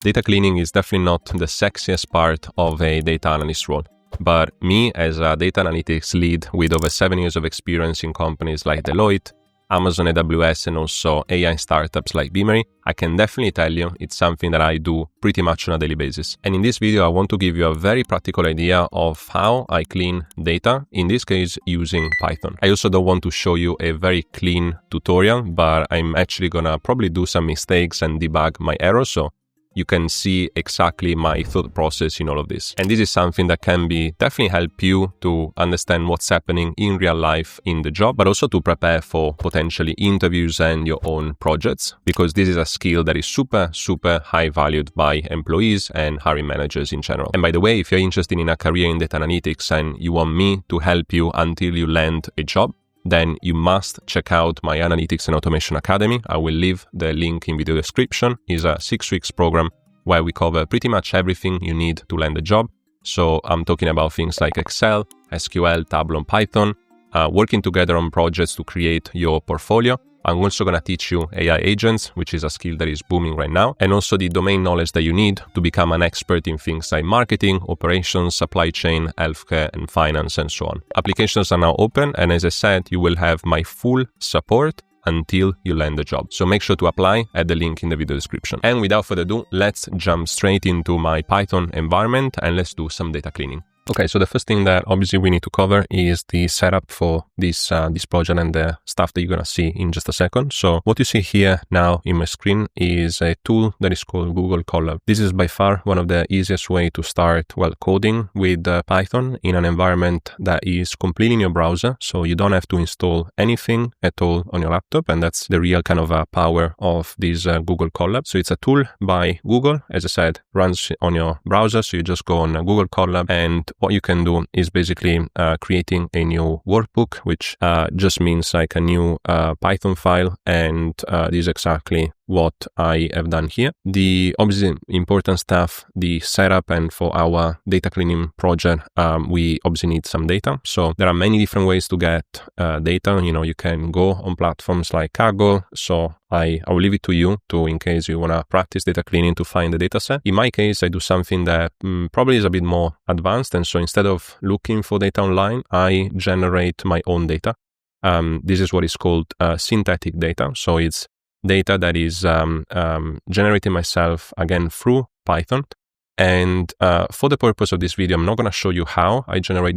Data cleaning is definitely not the sexiest part of a data analyst role. But me, as a data analytics lead with over 7 years of experience in companies like Deloitte, Amazon AWS, and also AI startups like Beamery, I can definitely tell you it's something that I do pretty much on a daily basis. And in this video, I want to give you a very practical idea of how I clean data, in this case, using Python. I also don't want to show you a very clean tutorial, but I'm actually gonna probably do some mistakes and debug my errors, so you can see exactly my thought process in all of this. And this is something that can definitely help you to understand what's happening in real life in the job, but also to prepare for potentially interviews and your own projects, because this is a skill that is super high valued by employees and hiring managers in general. And by the way, if you're interested in a career in data analytics and you want me to help you until you land a job, then you must check out my Analytics and Automation Academy. I will leave the link in video description. It's a 6 weeks program where we cover pretty much everything you need to land a job. So I'm talking about things like Excel, SQL, Tableau, Python, working together on projects to create your portfolio. I'm also going to teach you AI agents, which is a skill that is booming right now, and also the domain knowledge that you need to become an expert in things like marketing, operations, supply chain, healthcare, and finance, and so on. Applications are now open, and as I said, you will have my full support until you land the job. So make sure to apply at the link in the video description. And without further ado, let's jump straight into my Python environment and let's do some data cleaning. Okay, so the first thing that obviously we need to cover is the setup for this project and the stuff that you're going to see in just a second. So what you see here now in my screen is a tool that is called Google Colab. This is by far one of the easiest way to start coding with Python in an environment that is completely in your browser. So you don't have to install anything at all on your laptop. And that's the real kind of power of this Google Colab. So it's a tool by Google, as I said, runs on your browser. So you just go on Google Colab, and what you can do is basically creating a new workbook, which just means like a new Python file. And this is exactly what I have done here. The obviously important stuff, the setup, and for our data cleaning project, we obviously need some data. So there are many different ways to get data. You know, you can go on platforms like Kaggle. So I will leave it to you in case you want to practice data cleaning to find the data set. In my case, I do something that probably is a bit more advanced. And so instead of looking for data online, I generate my own data. This is what is called synthetic data. So it's data that is generated myself, again, through Python. And for the purpose of this video, I'm not going to show you how I generate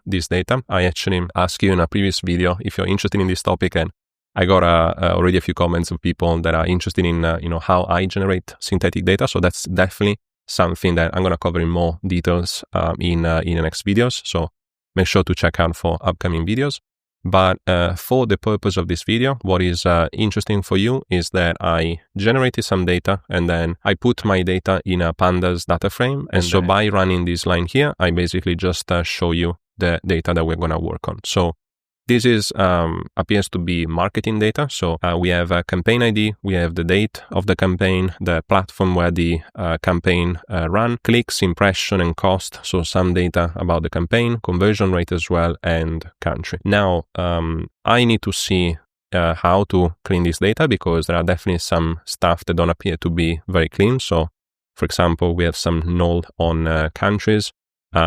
this data. I actually asked you in a previous video if you're interested in this topic, and I got already a few comments of people that are interested in how I generate synthetic data. So that's definitely something that I'm going to cover in more details in the next videos. So make sure to check out for upcoming videos. But for the purpose of this video, what is interesting for you is that I generated some data and then I put my data in a pandas data frame. And so by running this line here, I basically just show you the data that we're going to work on. So this is appears to be marketing data. So we have a campaign ID, we have the date of the campaign, the platform where the campaign ran, clicks, impression, and cost. So some data about the campaign, conversion rate as well, and country. Now, I need to see how to clean this data because there are definitely some stuff that don't appear to be very clean. So, for example, we have some null on countries.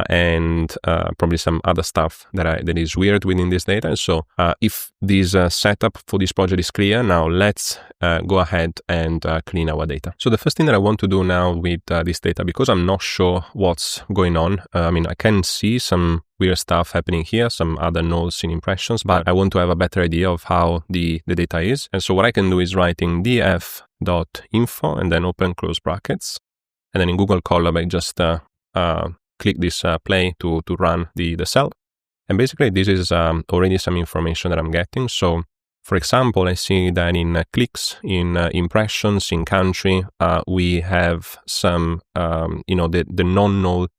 And probably some other stuff that is weird within this data. And so if this setup for this project is clear, now let's go ahead and clean our data. So the first thing that I want to do now with this data, because I'm not sure what's going on, I mean, I can see some weird stuff happening here, some other nulls in impressions, but I want to have a better idea of how the data is. And so what I can do is writing df.info and then open close brackets. And then in Google Colab, I just click this play to run the cell. And basically this is already some information that I'm getting. So for example, I see that in clicks, in impressions, in country, we have some, the non-null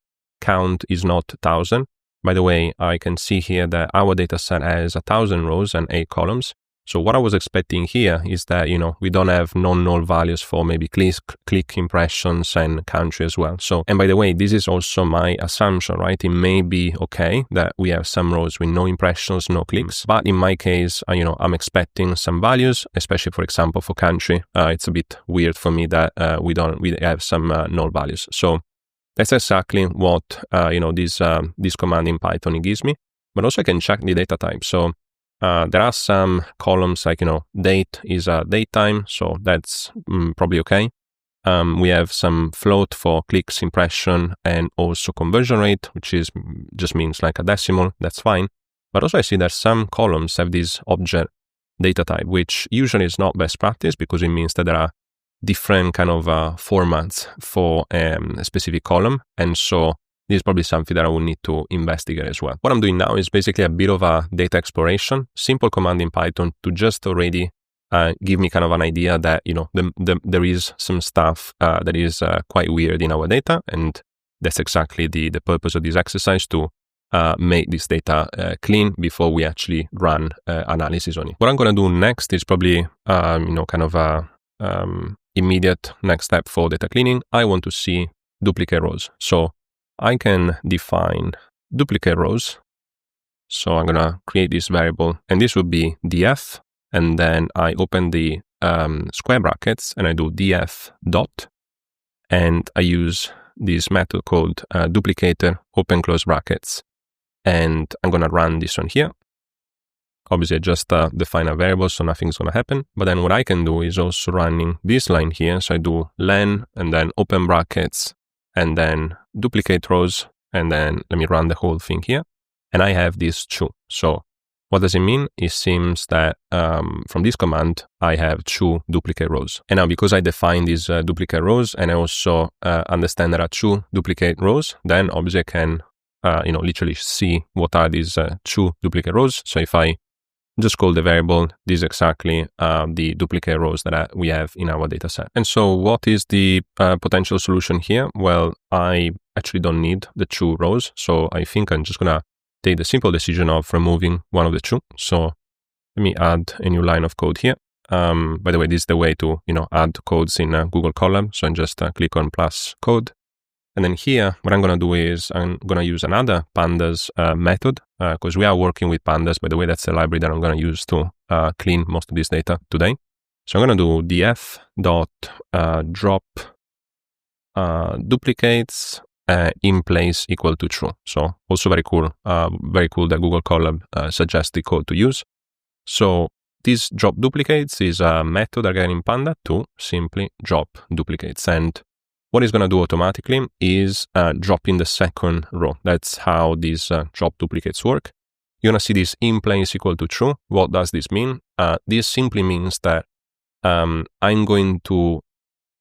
count is not 1,000. By the way, I can see here that our data set has 1,000 rows and 8 columns. So what I was expecting here is that, we don't have non-null values for maybe click impressions and country as well. So, and by the way, this is also my assumption, right? It may be okay that we have some rows with no impressions, no clicks, but in my case, I'm expecting some values, especially for example, for country. It's a bit weird for me that we have some null values. So that's exactly what, this command in Python gives me, but also I can check the data type. So there are some columns like, date is a date time, so that's probably okay. We have some float for clicks, impression, and also conversion rate, which just means like a decimal, that's fine. But also I see that some columns have this object data type, which usually is not best practice because it means that there are different kind of formats for a specific column. And so this is probably something that I will need to investigate as well. What I'm doing now is basically a bit of a data exploration, simple command in Python to just already give me kind of an idea that, there is some stuff that is quite weird in our data. And that's exactly the purpose of this exercise, to make this data clean before we actually run analysis on it. What I'm going to do next is probably, kind of a immediate next step for data cleaning. I want to see duplicate rows. So I can define duplicate rows. So I'm going to create this variable, and this would be df. And then I open the square brackets and I do df dot. And I use this method called duplicator, open close brackets. And I'm going to run this one here. Obviously, I just define a variable, so nothing's going to happen. But then what I can do is also running this line here. So I do len and then open brackets and then duplicate rows. And then let me run the whole thing here. And I have this two. So what does it mean? It seems that from this command, I have two duplicate rows. And now because I define these duplicate rows and I also understand there are two duplicate rows, then obviously I can literally see what are these two duplicate rows. So if I just call the variable, this is exactly the duplicate rows that we have in our data set. And so what is the potential solution here? Well, I actually don't need the two rows. So I think I'm just going to take the simple decision of removing one of the two. So let me add a new line of code here. By the way, this is the way to, add codes in Google Colab. So I just click on plus code. And then here, what I'm going to do is I'm going to use another pandas method because we are working with pandas. By the way, that's the library that I'm going to use to clean most of this data today. So I'm going to do df dot drop duplicates in place equal to true. So also very cool that Google Colab suggests the code to use. So this drop duplicates is a method again in Panda to simply drop duplicates. And what it's going to do automatically is drop in the second row. That's how these drop duplicates work. You're going to see this in place equal to true. What does this mean? This simply means that I'm going to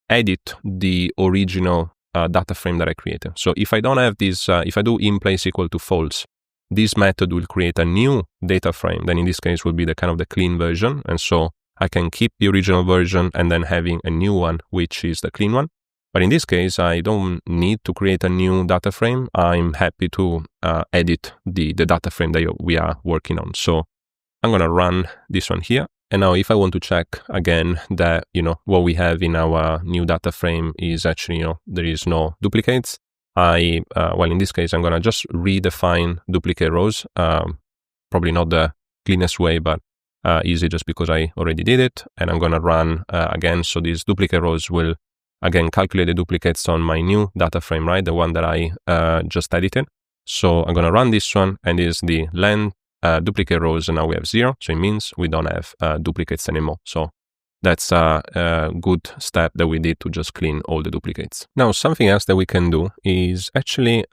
edit the original data frame that I created. So if I don't have this, if I do in place equal to false, this method will create a new data frame. Then in this case will be the kind of the clean version. And so I can keep the original version and then having a new one, which is the clean one. But in this case, I don't need to create a new data frame. I'm happy to edit the data frame that we are working on. So I'm going to run this one here. And now if I want to check again that, what we have in our new data frame is actually, there is no duplicates. Well, in this case, I'm going to just redefine duplicate rows. Probably not the cleanest way, but easy just because I already did it. And I'm going to run again. So these duplicate rows will again calculate the duplicates on my new data frame, right? The one that I just edited. So I'm going to run this one, and is the len duplicate rows, and now we have 0. So it means we don't have duplicates anymore. So that's a good step that we did to just clean all the duplicates. Now, something else that we can do is actually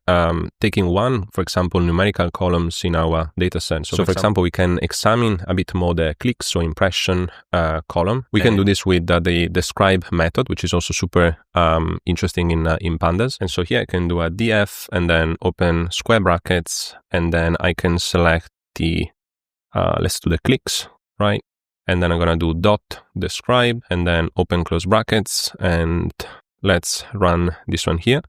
taking one, for example, numerical columns in our data set. So for example, we can examine a bit more the clicks or impression column. We can do this with the describe method, which is also super interesting in pandas. And so here I can do a df and then open square brackets, and then I can select the, let's do the clicks, right? And then I'm going to do dot describe and then open close brackets, and let's run this one here.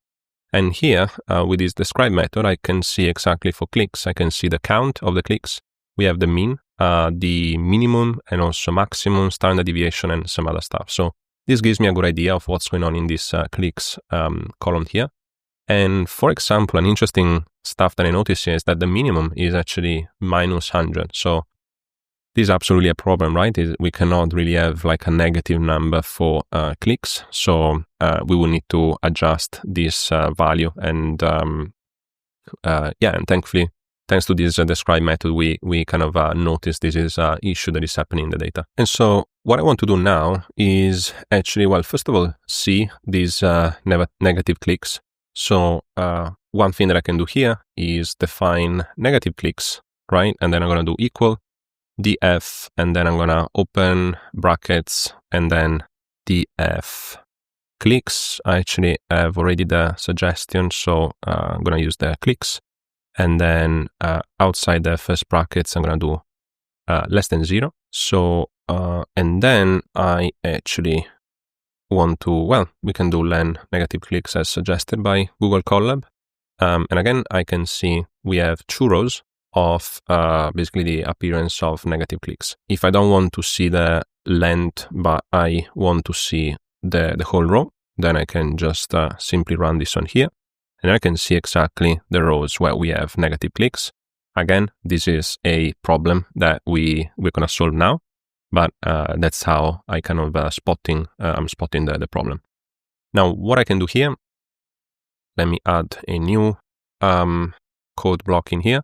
And here with this describe method, I can see exactly for clicks, I can see the count of the clicks. We have the mean, the minimum and also maximum, standard deviation, and some other stuff. So this gives me a good idea of what's going on in this clicks column here. And for example, an interesting stuff that I noticed here is that the minimum is actually -100. So this is absolutely a problem, right? We cannot really have like a negative number for clicks. So we will need to adjust this value. And and thankfully, thanks to this describe method, we kind of notice this is an issue that is happening in the data. And so what I want to do now is actually, well, first of all, see these negative clicks. So one thing that I can do here is define negative clicks, right? And then I'm going to do equal df, and then I'm going to open brackets, and then df clicks. I actually have already the suggestion, so I'm going to use the clicks. And then outside the first brackets, I'm going to do less than 0. So, and then I actually want to, well, we can do len negative clicks as suggested by Google Colab. And again, I can see we have 2 rows of basically the appearance of negative clicks. If I don't want to see the length, but I want to see the whole row, then I can just simply run this on here. And I can see exactly the rows where we have negative clicks. Again, this is a problem that we're going to solve now, but that's how I kind of I'm spotting the problem. Now, what I can do here, let me add a new code block in here.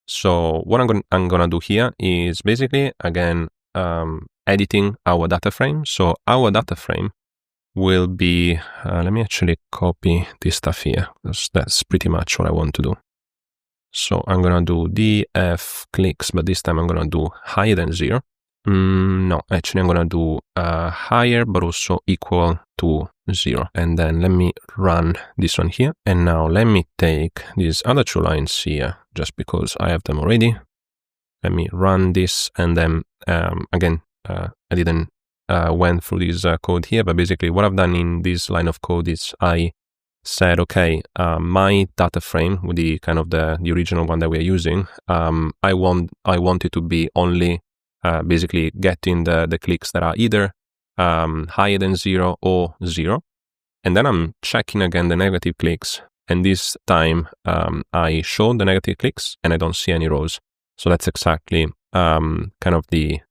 So what I'm going to do here is basically, again, editing our data frame. So our data frame will be, let me actually copy this stuff here, because that's pretty much what I want to do. So I'm going to do df clicks, but this time I'm going to do higher than 0. No, actually I'm going to do higher, but also equal to 0. And then let me run this one here. And now let me take these other 2 lines here, just because I have them already. Let me run this, and then again, I didn't went through this code here, but basically what I've done in this line of code is I said, okay, my data frame with the kind of the original one that we're using, I want it to be only basically getting the clicks that are either higher than 0 or 0. And then I'm checking again the negative clicks. And this time I show the negative clicks and I don't see any rows. So that's exactly kind of the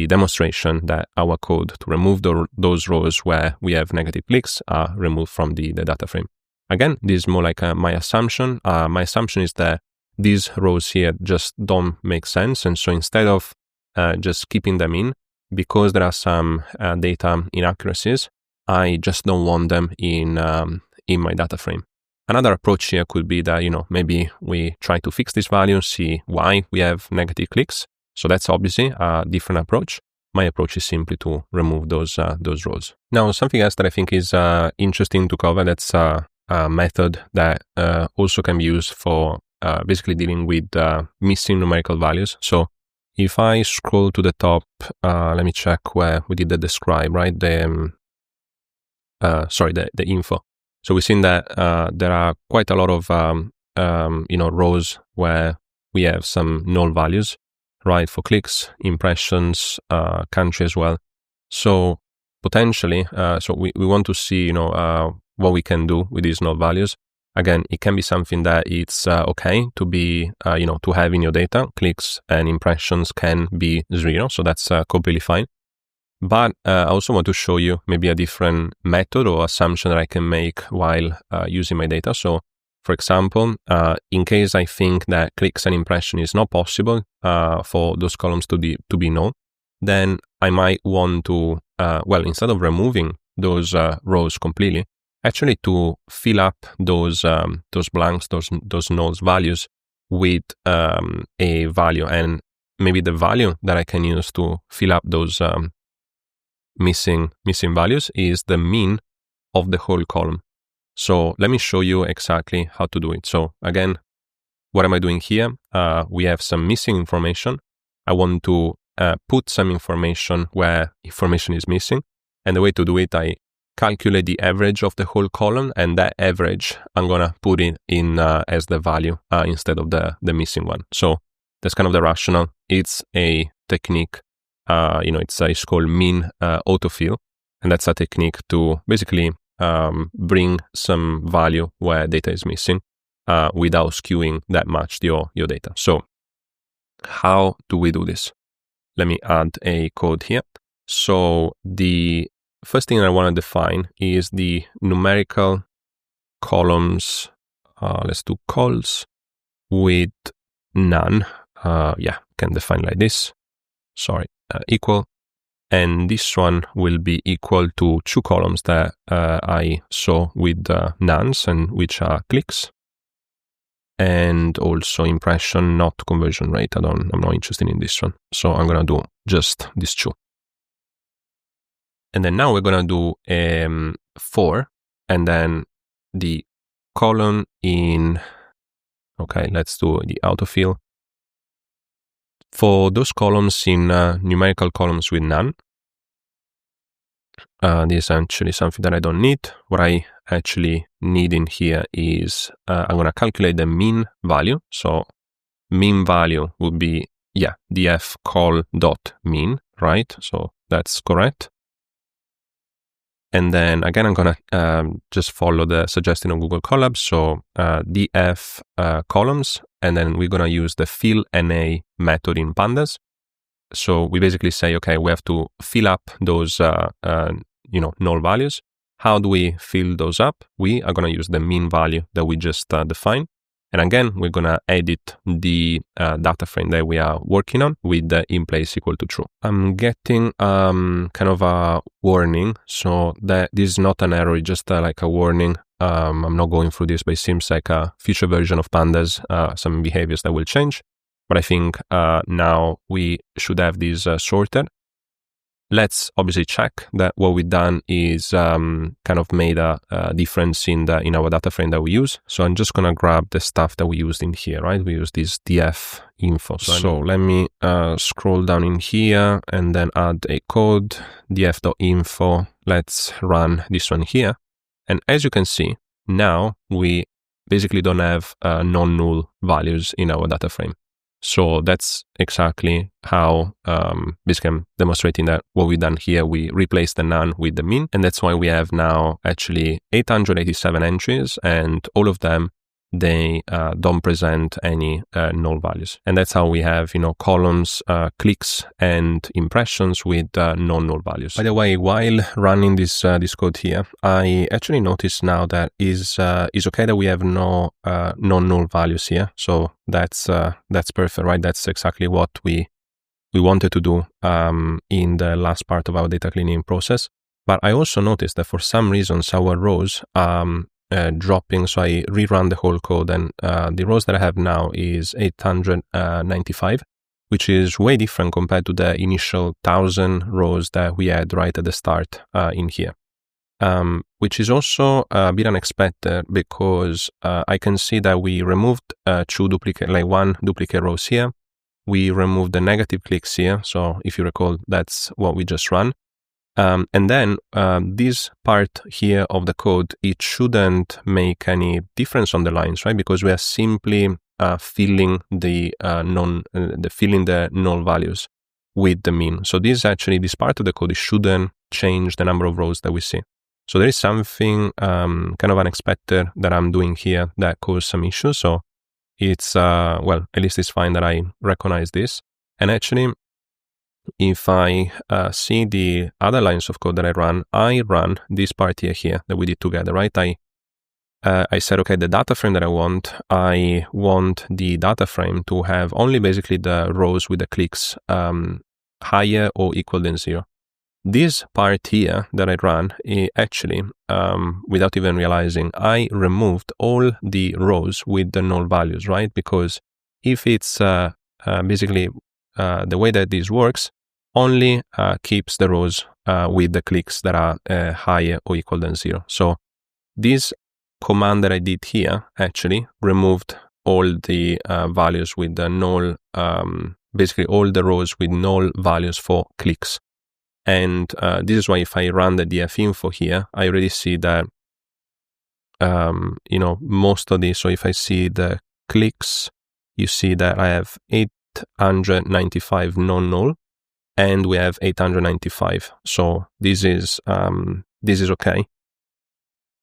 demonstration that our code to remove those rows where we have negative clicks are removed from the data frame. Again, this is more like my assumption. My assumption is that these rows here just don't make sense. And so instead of just keeping them in, because there are some data inaccuracies, I just don't want them in my data frame. Another approach here could be that, maybe we try to fix this value, see why we have negative clicks. So that's obviously a different approach. My approach is simply to remove those rows. Now, something else that I think is interesting to cover, that's a method that also can be used for basically dealing with missing numerical values. So if I scroll to the top, let me check where we did the describe, right? The info. So we've seen that there are quite a lot of rows where we have some null values, right, for clicks, impressions, country as well. So potentially, so we want to see, what we can do with these null values. Again, it can be something that it's okay to be, to have in your data. Clicks and impressions can be 0, so that's completely fine. But I also want to show you maybe a different method or assumption that I can make while using my data. So, for example, in case I think that clicks and impression is not possible for those columns to be null, then I might want to, instead of removing those rows completely, actually to fill up those blanks, those nulls values with a value, and maybe the value that I can use to fill up those missing values is the mean of the whole column. So let me show you exactly how to do it. So again, what am I doing here? We have some missing information. I want to put some information where information is missing. And the way to do it, I calculate the average of the whole column, and that average I'm going to put it in as the value instead of the missing one. So that's kind of the rationale. It's a technique, it's called mean autofill, and that's a technique to basically bring some value where data is missing without skewing that much your data. So how do we do this? Let me add a code here. So the first thing I want to define is the numerical columns. Let's do cols with none. Can define like this. Equal. And this one will be equal to 2 columns that I saw with nones, and which are clicks, and also impression, not conversion rate. I'm not interested in this one. So I'm going to do just these 2. And then now we're going to do 4, and then the column in, okay, let's do the autofill. For those columns in numerical columns with none, this is actually something that I don't need. What I actually need in here is I'm going to calculate the mean value. So mean value would be, df col dot mean, right? So that's correct. And then again, I'm going to just follow the suggestion of Google Colab. So df columns, and then we're going to use the fill na method in pandas. So we basically say, okay, we have to fill up those, null values. How do we fill those up? We are going to use the mean value that we just defined. And again, we're going to edit the data frame that we are working on with the in place equal to true. I'm getting kind of a warning. So that this is not an error, it's just like a warning. I'm not going through this, but it seems like a future version of pandas, some behaviors that will change. But I think now we should have these sorted. Let's obviously check that what we've done is kind of made a difference in our data frame that we use. So I'm just going to grab the stuff that we used in here, right? We use this df info. So let me scroll down in here and then add a code, df.info. Let's run this one here. And as you can see, now we basically don't have non-null values in our data frame. So that's exactly how basically I'm demonstrating that what we've done here, we replaced the none with the mean. And that's why we have now actually 887 entries, and all of them, they don't present any null values. And that's how we have, columns, clicks, and impressions with non-null values. By the way, while running this code here, I actually noticed now that is okay that we have no non-null values here. So that's perfect, right? That's exactly what we wanted to do in the last part of our data cleaning process. But I also noticed that for some reasons our rows dropping, so I rerun the whole code, and the rows that I have now is 895, which is way different compared to the initial 1,000 rows that we had right at the start in here, which is also a bit unexpected because I can see that we removed one duplicate rows here. We removed the negative clicks here. So if you recall, that's what we just run. And then this part here of the code, it shouldn't make any difference on the lines, right? Because we are simply filling the null values with the mean. So this part of the code, it shouldn't change the number of rows that we see. So there is something kind of unexpected that I'm doing here that caused some issues. So it's at least it's fine that I recognize this. And actually, if I see the other lines of code that I run this part here that we did together, right? I said, okay, the data frame that I want the data frame to have only basically the rows with the clicks higher or equal than 0. This part here that I run, actually, without even realizing, I removed all the rows with the null values, right? Because if it's basically the way that this works, only keeps the rows with the clicks that are higher or equal than 0. So this command that I did here actually removed all the values with the null, basically all the rows with null values for clicks. And this is why if I run the df info here, I already see that, most of these. So if I see the clicks, you see that I have 895 non-null, and we have 895. So this is okay.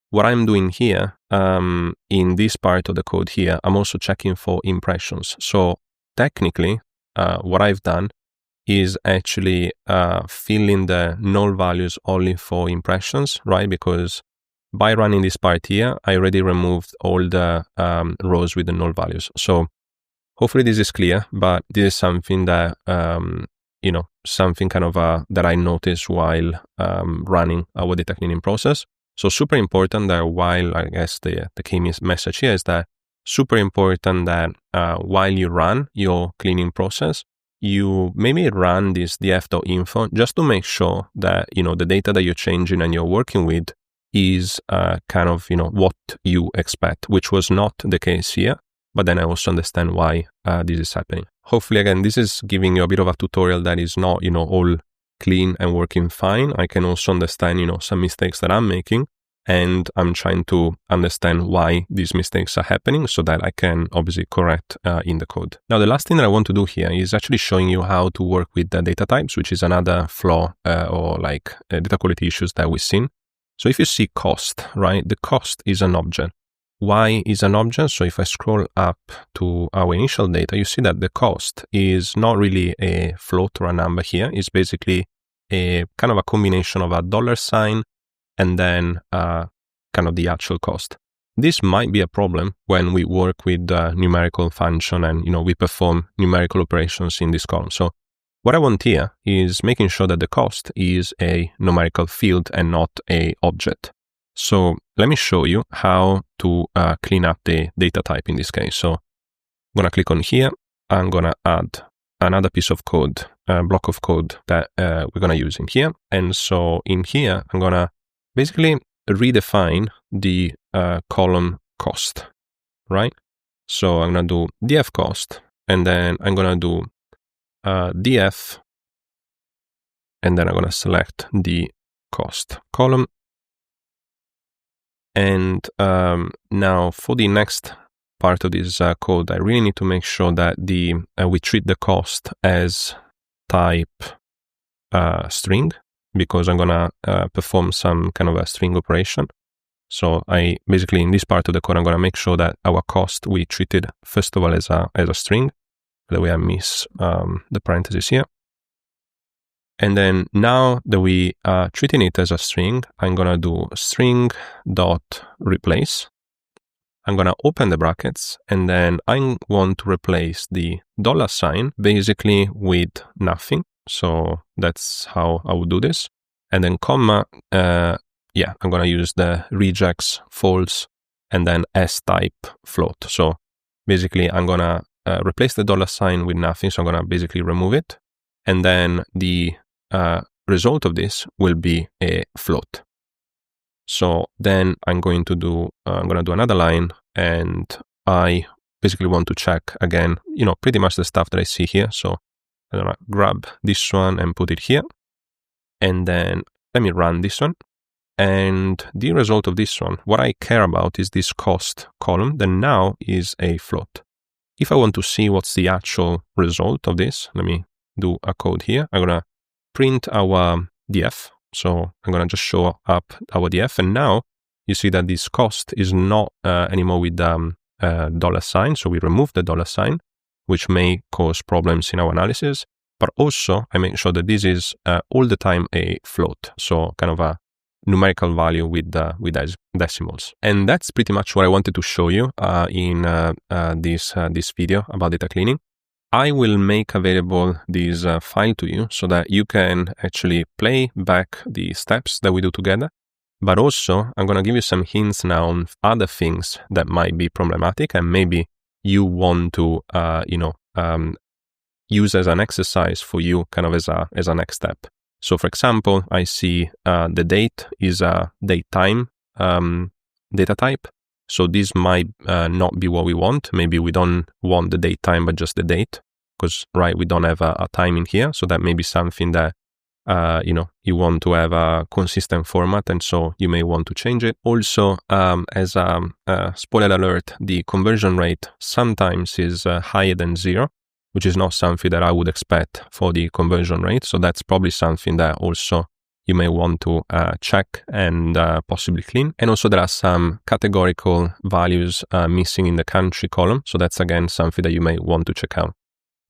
What I'm doing here, in this part of the code here, I'm also checking for impressions. So technically, what I've done is actually fill in the null values only for impressions, right? Because by running this part here, I already removed all the rows with the null values. So hopefully this is clear, but this is something that, something kind of that I noticed while running our data cleaning process. So super important that while, I guess the key message here is that super important that while you run your cleaning process, you maybe run this df.info just to make sure that, the data that you're changing and you're working with is kind of, what you expect, which was not the case here. But then I also understand why this is happening. Hopefully, again, this is giving you a bit of a tutorial that is not, all clean and working fine. I can also understand, some mistakes that I'm making, and I'm trying to understand why these mistakes are happening so that I can obviously correct in the code. Now, the last thing that I want to do here is actually showing you how to work with the data types, which is another flaw or like data quality issues that we've seen. So if you see cost, right, the cost is an object. Why is an object? So if I scroll up to our initial data, you see that the cost is not really a float or a number here. It's basically a kind of a combination of a $sign and then kind of the actual cost. This might be a problem when we work with numerical function and, we perform numerical operations in this column. So what I want here is making sure that the cost is a numerical field and not a object. So let me show you how to clean up the data type in this case. So I'm going to click on here. I'm going to add another piece of code, a block of code that we're going to use in here. And so in here, I'm going to basically redefine the column cost, right? So I'm going to do df cost, and then I'm going to do df, and then I'm going to select the cost column. And now for the next part of this code, I really need to make sure that we treat the cost as type string, because I'm going to perform some kind of a string operation. So I basically, in this part of the code, I'm going to make sure that our cost, we treat it first of all as a string. By the way, I miss the parentheses here. And then now that we are treating it as a string, I'm going to do string dot replace. I'm going to open the brackets, and then I want to replace the $sign basically with nothing. So that's how I would do this. And then comma, I'm going to use the regex false and then s type float. So basically I'm going to replace the $sign with nothing. So I'm going to basically remove it. And then the result of this will be a float. So then I'm going to do another line, and I basically want to check again, pretty much the stuff that I see here. So I'm going to grab this one and put it here. And then let me run this one. And the result of this one, what I care about is this cost column that now is a float. If I want to see what's the actual result of this, let me do a code here. I'm going to print our df. So I'm going to just show up our df. And now you see that this cost is not anymore with $sign. So we remove the $sign, which may cause problems in our analysis. But also I make sure that this is all the time a float. So kind of a numerical value with decimals. And that's pretty much what I wanted to show you in this video about data cleaning. I will make available this file to you so that you can actually play back the steps that we do together. But also, I'm going to give you some hints now on other things that might be problematic and maybe you want to, use as an exercise for you kind of as a next step. So for example, I see the date is a datetime data type. So this might not be what we want. Maybe we don't want the date time, but just the date, because we don't have a time in here. So that may be something that, you want to have a consistent format. And so you may want to change it. Also, as a spoiler alert, the conversion rate sometimes is higher than 0. which is not something that I would expect for the conversion rate. So that's probably something that also you may want to check and possibly clean. And also there are some categorical values missing in the country column. So that's again something that you may want to check out.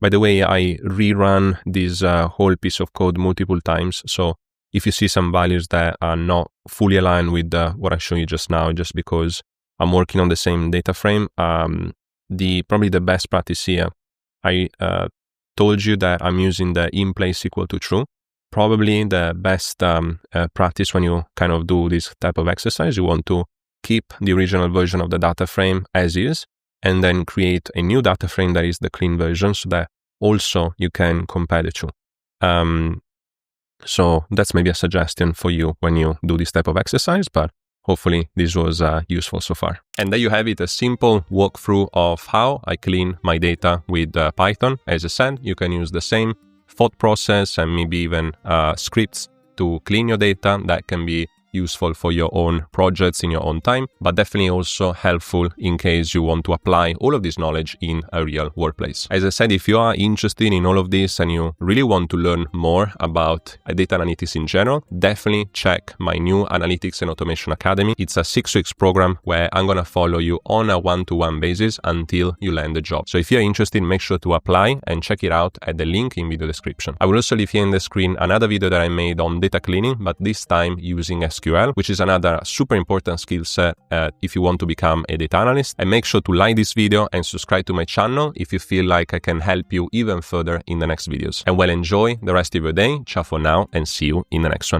By the way, I rerun this whole piece of code multiple times. So if you see some values that are not fully aligned with what I showed you just now, just because I'm working on the same data frame, probably the best practice here, I told you that I'm using the in place equal to true. Probably the best practice when you kind of do this type of exercise, you want to keep the original version of the data frame as is, and then create a new data frame that is the clean version so that also you can compare the two. So that's maybe a suggestion for you when you do this type of exercise, but hopefully this was useful so far. And there you have it, a simple walkthrough of how I clean my data with Python. As I said, you can use the same thought process and maybe even scripts to clean your data that can be useful for your own projects in your own time, but definitely also helpful in case you want to apply all of this knowledge in a real workplace. As I said, if you are interested in all of this and you really want to learn more about data analytics in general, definitely check my new Analytics and Automation Academy. It's a 6-week program where I'm going to follow you on a one-to-one basis until you land the job. So if you're interested, make sure to apply and check it out at the link in video description. I will also leave here in the screen another video that I made on data cleaning, but this time using SQL, which is another super important skill set if you want to become a data analyst. And make sure to like this video and subscribe to my channel if you feel like I can help you even further in the next videos. And well, enjoy the rest of your day. Ciao for now and see you in the next one.